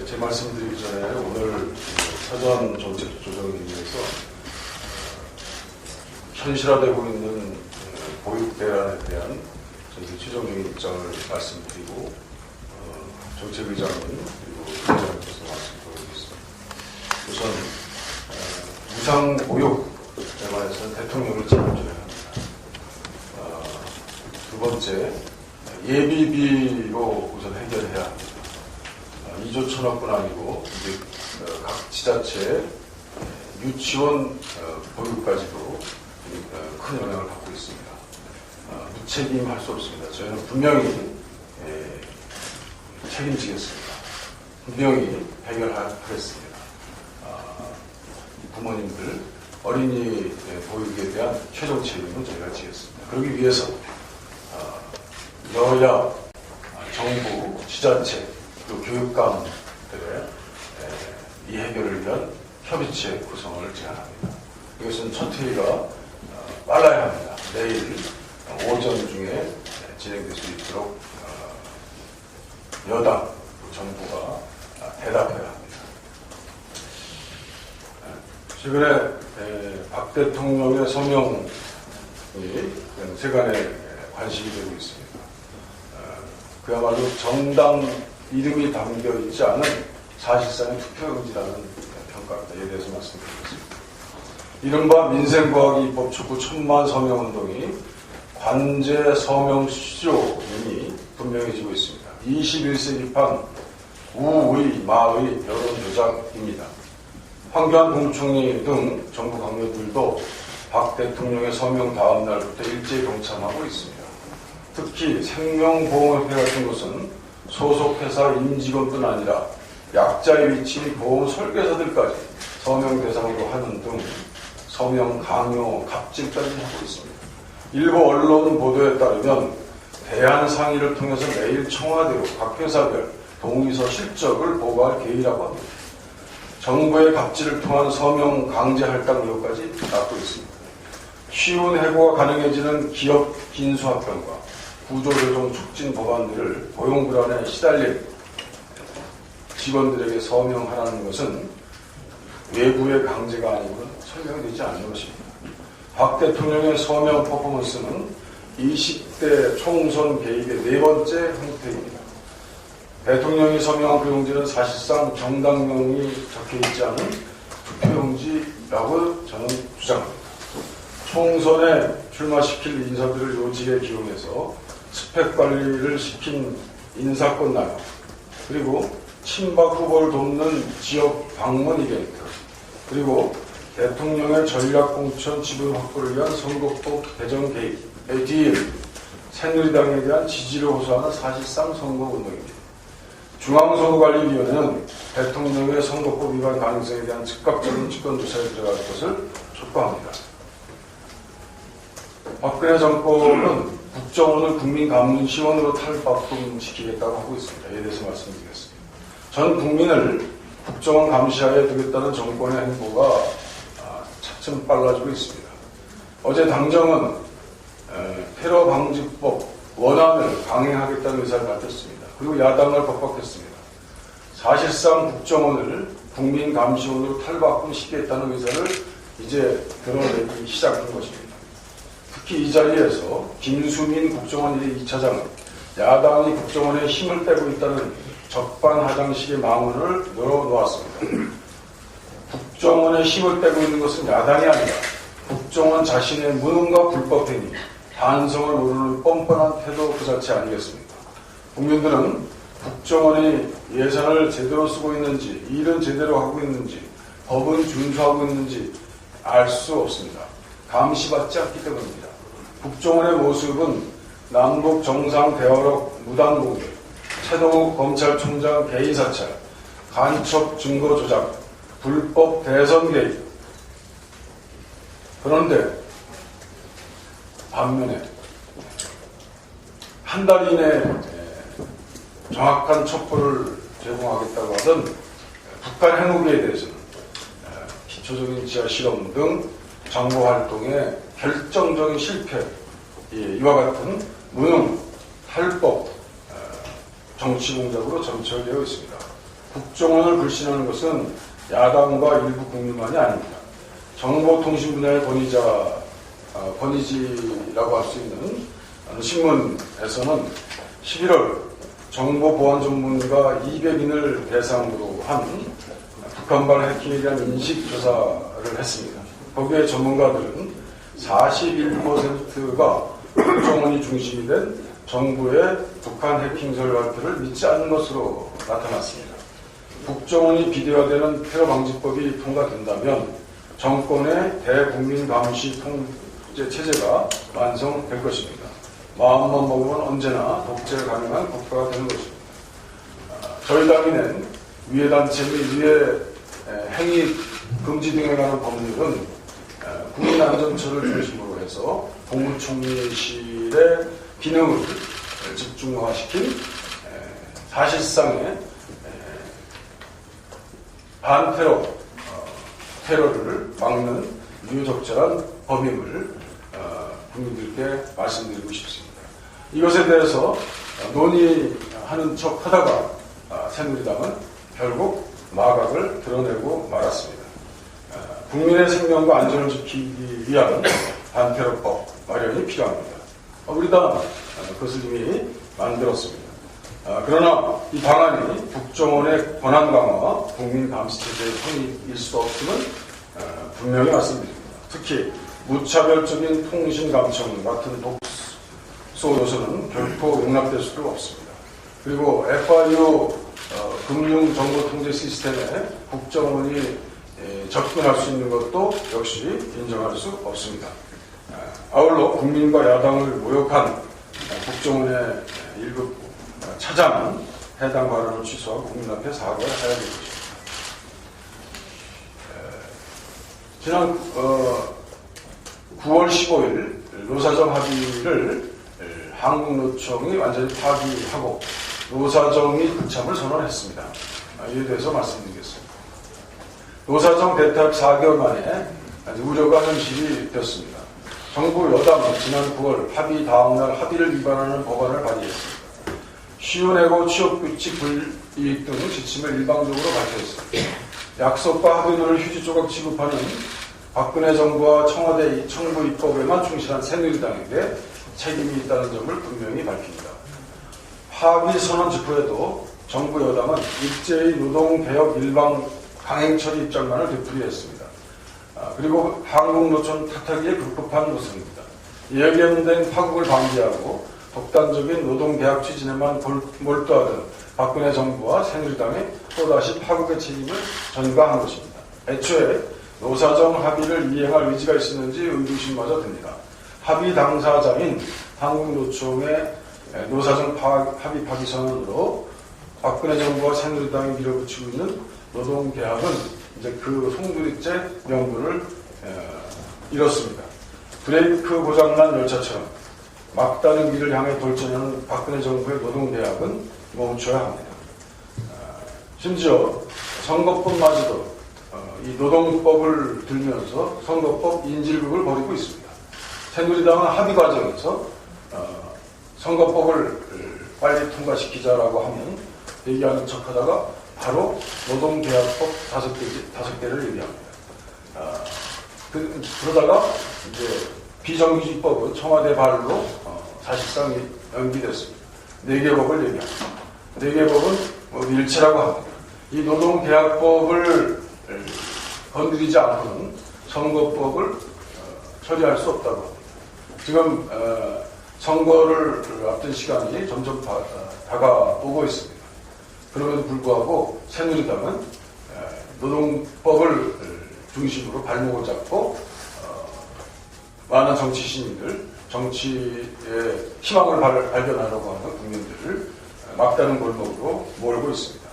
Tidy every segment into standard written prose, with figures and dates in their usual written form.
제 말씀드리기 전에 오늘 사전 정책 조정에 의해서 현실화되고 있는 보육 대안에 대한 저희 최종적인 입장을 말씀드리고 정책의장님 그리고 의장님께서 말씀드리겠습니다. 우선 무상 보육에 관해서는 대통령이 책임져야 합니다. 두 번째, 예비비로 우선 해결해야 합니다. 2조 1천억뿐 아니고 이제 각 지자체 유치원 보육까지도 큰 영향을 받고 있습니다. 무책임할 수 없습니다. 저희는 분명히 책임지겠습니다. 분명히 해결하겠습니다. 부모님들 어린이 보육에 대한 최종 책임은 저희가 지겠습니다. 그러기 위해서 여야, 정부, 지자체, 또 교육감들의 이 해결을 위한 협의체 구성을 제안합니다. 이것은 첫 회의가 빨라야 합니다. 내일 오전 중에 진행될 수 있도록 여당, 정부가 대답해야 합니다. 최근에 박 대통령의 서명이 세간에 관심이 되고 있습니다. 그야말로 정당 이름이 담겨있지 않은 사실상의 투표용지라는 평가입니다. 이에 대해서 말씀드리겠습니다. 이른바 민생과학 입법 촉구 1000만 서명운동이 관제 서명 수조임이 분명해지고 있습니다. 21세기판 우의, 마의 여론 조작입니다. 황교안 국무총리 등 정부 관계들도 박 대통령의 서명 다음 날부터 일제히 동참하고 있습니다. 특히 생명보험협회 같은 곳은 소속 회사 임직원뿐 아니라 약자의 위치인 보험 설계사들까지 서명 대상으로 하는 등 서명 강요, 갑질까지 하고 있습니다. 일부 언론 보도에 따르면 대안상의를 통해서 매일 청와대로 각 회사별 동의서 실적을 보고할 계획이라고 합니다. 정부의 갑질을 통한 서명 강제 할당 의혹까지 낳고 있습니다. 쉬운 해고가 가능해지는 기업 긴수합병과 구조조정 촉진 법안들을 고용 불안에 시달린 직원들에게 서명하라는 것은 외부의 강제가 아니고는 설명이 되지 않는 것입니다. 박 대통령의 서명 퍼포먼스는 20대 총선 개입의 네 번째 형태입니다. 대통령이 서명한 그 용지는 사실상 정당명이 적혀있지 않은 투표용지라고 저는 주장합니다. 총선에 출마시킬 인사들을 요직에 기용해서 스펙 관리를 시킨 인사권 나요. 그리고 친박 후보를 돕는 지역 방문 이벤트, 그리고 대통령의 전략공천 지분 확보를 위한 선거법 개정 개입에 뒤일 새누리당에 대한 지지를 호소하는 사실상 선거운동입니다. 중앙선거관리위원회는 대통령의 선거법 위반 가능성에 대한 즉각적인 직권조사에 들어갈 것을 촉구합니다. 박근혜 정권은 국정원을 국민감시원으로 탈바꿈시키겠다고 하고 있습니다. 이에 대해서 말씀드리겠습니다. 전 국민을 국정원 감시하에 두겠다는 정권의 행보가 차츰 빨라지고 있습니다. 어제 당정은 테러 방지법 원안을 강행하겠다는 의사를 밝혔습니다. 그리고 야당을 법박했습니다. 사실상 국정원을 국민감시원으로 탈바꿈시키겠다는 의사를 이제 드러내기 시작한 것입니다. 특히 이 자리에서 김수민 국정원 2차장은 야당이 국정원에 힘을 빼고 있다는 적반하장식의 망언을 열어놓았습니다. 국정원에 힘을 빼고 있는 것은 야당이 아니라 국정원 자신의 무능과 불법행위, 반성을 모르는 뻔뻔한 태도 그 자체 아니겠습니까? 국민들은 국정원이 예산을 제대로 쓰고 있는지, 일은 제대로 하고 있는지, 법은 준수하고 있는지 알 수 없습니다. 감시받지 않기 때문입니다. 국정원의 모습은 남북 정상 대화록 무단 공개, 최동욱 검찰총장 개인 사찰, 간첩 증거 조작, 불법 대선 개입. 그런데 반면에 한 달 이내에 정확한 첩보를 제공하겠다고 하던 북한 핵무기에 대해서는 기초적인 지하 실험 등 정보 활동의 결정적인 실패, 이와 같은 무능, 탈법, 정치 공작으로 점철되어 있습니다. 국정원을 불신하는 것은 야당과 일부 국민만이 아닙니다. 정보통신 분야의 권위지라고 할 수 있는 신문에서는 11월 정보보안 전문가 200인을 대상으로 한 북한발 해킹에 대한 인식조사를 했습니다. 거기에 전문가들은 41%가 국정원이 중심이 된 정부의 북한 해킹설 발표를 믿지 않는 것으로 나타났습니다. 국정원이 비대화되는 테러방지법이 통과된다면 정권의 대국민 감시 통제 체제가 완성될 것입니다. 마음만 먹으면 언제나 독재 가능한 국가가 되는 것입니다. 저희 당이 낸 위해 단체 및 위해 행위 금지 등에 관한 법률은 국민안전처를 중심으로 해서 국무총리실의 기능을 집중화시킨 사실상의 테러를 막는 유효적절한 법임을 국민들께 말씀드리고 싶습니다. 이것에 대해서 논의하는 척 하다가 새누리당은 결국 마각을 드러내고 말았습니다. 국민의 생명과 안전을 지키기 위한 반테러법 마련이 필요합니다. 우리 당 그것을 이미 만들었습니다. 그러나 이 방안이 국정원의 권한 강화와 국민 감시 체제의 성립일 수 없음은 분명히 말씀드립니다. 특히 무차별적인 통신 감청 같은 독소 요소는 결코 용납될 수도 없습니다. 그리고 FIU 금융정보통제 시스템에 국정원이 접근할 수 있는 것도 역시 인정할 수 없습니다. 아울러 국민과 야당을 모욕한 국정원의 일부 차장은 해당 발언을 취소하고 국민 앞에 사과를 해야 될 것입니다. 지난 9월 15일 노사정 합의를 한국노총이 완전히 파기하고 노사정이 불참을 선언했습니다. 이에 대해서 말씀드리겠습니다. 노사정 대탁 4개월 만에 우려가 현실이 되었습니다. 정부 여당은 지난 9월 합의 다음날 합의를 위반하는 법안을 발의했습니다. 쉬운해고 취업규칙 불이익 등 지침을 일방적으로 발표했습니다. 약속과 합의문을 휴지 조각 취급하는 박근혜 정부와 청와대 청부 입법에만 충실한 새누리당에게 책임이 있다는 점을 분명히 밝힙니다. 합의 선언 직후에도 정부 여당은 일제히 노동개혁 일방 강행 처리 입장만을 되풀이했습니다. 그리고 한국노총 탓하기에 급급한 모습입니다. 예견된 파국을 방지하고 독단적인 노동개혁 추진에만 몰두하던 박근혜 정부와 새누리당이 또다시 파국의 책임을 전가한 것입니다. 애초에 노사정 합의를 이행할 의지가 있었는지 의구심마저 듭니다. 합의 당사자인 한국노총의 노사정 합의 파기 선언으로 박근혜 정부와 새누리당이 밀어붙이고 있는 노동개혁은 이제 그 송두리째 명분을 잃었습니다. 브레이크 고장난 열차처럼 막다른 길을 향해 돌진하는 박근혜 정부의 노동개혁은 멈춰야 합니다. 심지어 선거법마저도 이 노동법을 들면서 선거법 인질극을 벌이고 있습니다. 새누리당은 합의 과정에서 선거법을 빨리 통과시키자라고 하면 얘기하는 척하다가 바로 노동개혁법 5개를 얘기합니다. 그러다가 이제 비정규직법은 청와대 발로 사실상 연기됐습니다. 4개 법을 얘기합니다. 4개 법은 일체라고 합니다. 이 노동개혁법을 건드리지 않고는 선거법을 처리할 수 없다고 합니다. 지금 선거를 앞둔 시간이 점점 다가오고 있습니다. 그럼에도 불구하고 새누리당은 노동법을 중심으로 발목을 잡고 많은 정치 시민들, 정치의 희망을 발견하려고 하는 국민들을 막다른 골목으로 몰고 있습니다.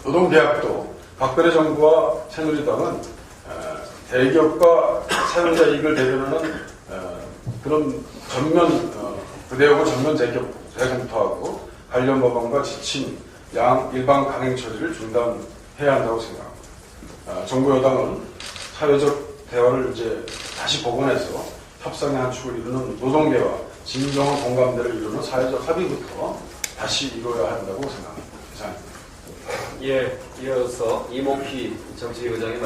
노동개혁도 박근혜 정부와 새누리당은 대기업과 사용자 이익을 대변하는 그런 내용을 전면 재검토하고 관련 법안과 지침, 일방 강행 처리를 중단해야 한다고 생각합니다. 정부 여당은 사회적 대화를 이제 다시 복원해서 협상의 한 축을 이루는 노동계와 진정한 공감대를 이루는 사회적 합의부터 다시 이루어야 한다고 생각합니다. 이상입니다. 예, 이어서 이목희 정치위원장이